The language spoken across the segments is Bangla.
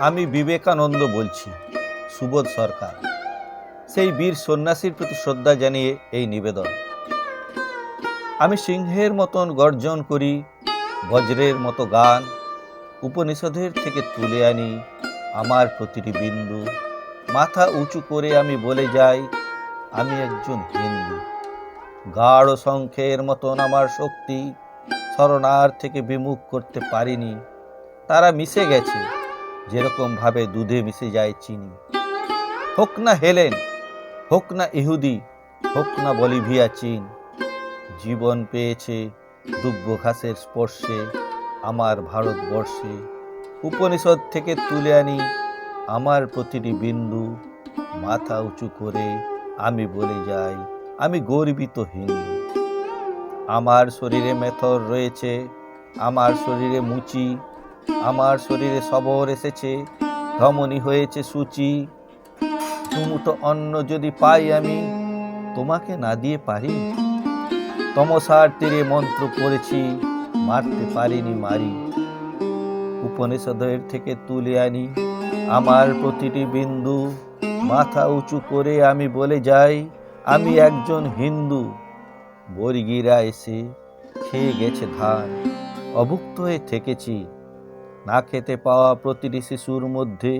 আমি বিবেকানন্দ বলছি, সুবোধ সরকার। সেই বীর সন্ন্যাসীর প্রতি শ্রদ্ধা জানিয়ে এই নিবেদন। আমি সিংহের মতন গর্জন করি, বজ্রের মতো গান উপনিষদের থেকে তুলে আনি আমার প্রতিটি বিন্দু। মাথা উঁচু করে আমি বলে যাই, আমি একজন হিন্দু। গাঢ় শঙ্খের মতন আমার শক্তি ছলনার থেকে বিমুখ করতে পারিনি। তারা মিশে গেছে যেরকম ভাবে দুধে মিশে যায় চিনি। হোক না হেলেন, হোক না ইহুদি, হোক না বলিভিয়া চীন, জীবন পেয়েছে দুব্য ঘাসের স্পর্শে আমার ভারতবর্ষে। উপনিষদ থেকে তুলে আনি আমার প্রতিটি বিন্দু। মাথা উঁচু করে আমি বলে যাই, আমি গর্বিত হিন্দু। আমার শরীরে মেথর রয়েছে, আমার শরীরে মুচি, আমার শরীরে সবর এসেছে, ধমনী হয়েছে সূচি। চুমুটো অন্ন যদি পাই আমি, তোমাকে না দিয়ে পারি? তমসার তীরে মন্ত্র পড়েছি, মারতে পারিনি মারি। উপনিষদের থেকে তুলে আনি আমার প্রতিটি বিন্দু। মাথা উঁচু করে আমি বলে যাই, আমি একজন হিন্দু। বর্গীরা এসে খেয়ে গেছে ধান, অভুক্ত হয়ে থেকেছি। না খেতে পাওয়া প্রতিটি শিশুর মধ্যে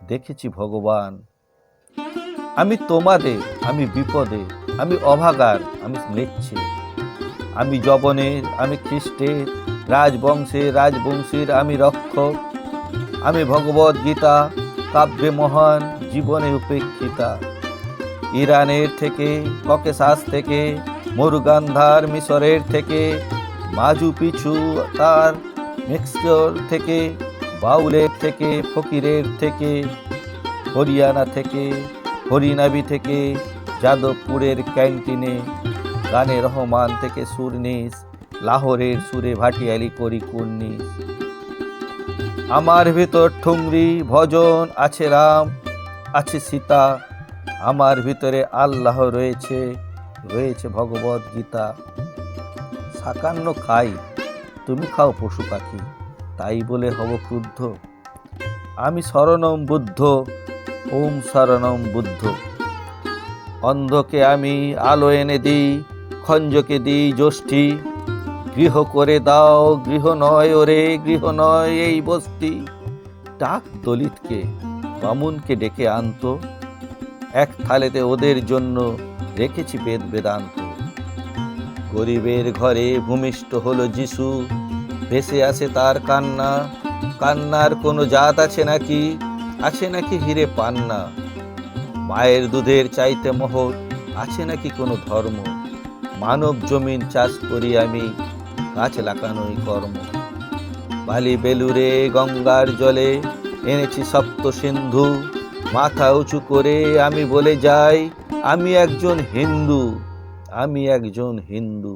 দেখেছি ভগবান। আমি তোমাদের, আমি বিপদে, আমি অভাগার, আমি ম্লেচ্ছের, আমি যবনের, আমি খ্রিস্টের, রাজবংশীর আমি রক্ষক। আমি ভগবদ গীতা কাব্যে মহান, জীবনে উপেক্ষিতা। ইরানের থেকে, ককেশাস থেকে, মুরগান্ধার মিশরের থেকে, মাজু পিছু তার মেক্সিকোর থেকে, বাউলের থেকে, ফকিরের থেকে, হরিয়ানা থেকে, হরিনাবি থেকে, যাদবপুরের ক্যান্টিনে, গানে রহমান থেকে সুরনিস, লাহোরের সুরে ভাটিয়ালি করি কুর্নিশ। আমার ভিতর ঠুংরি ভজন আছে, রাম আছে সীতা। আমার ভিতরে আল্লাহ রয়েছে, রয়েছে ভগবদ গীতা। সাকান্ন খাই, তুমি খাও পশু পাখি, তাই বলে হব ক্রুদ্ধ? আমি শরণম বুদ্ধ, ওম শরণম বুদ্ধ। অন্ধকে আমি আলো এনে দিই, খঞ্জকে দিই যষ্টি। গৃহ করে দাও, গৃহ নয় ওরে, গৃহ নয় এই বস্তি। ডাক দলিতকে, বামুনকে ডেকে আনতো, এক থালেতে ওদের জন্য রেখেছি বেদ বেদান্ত। গরিবের ঘরে ভূমিষ্ঠ হলো যিশু, ভেসে আসে তার কান্না। কান্নার কোনো জাত আছে নাকি, আছে নাকি হিরে পান্না? মায়ের দুধের চাইতে মহৎ আছে নাকি কোনো ধর্ম? মানব জমিন চাষ করি আমি, গাছ লাগানোই কর্ম। বালি বেলুরে গঙ্গার জলে এনেছি সপ্ত সিন্ধু। মাথা উঁচু করে আমি বলে যাই, আমি একজন হিন্দু, আমি একজন হিন্দু।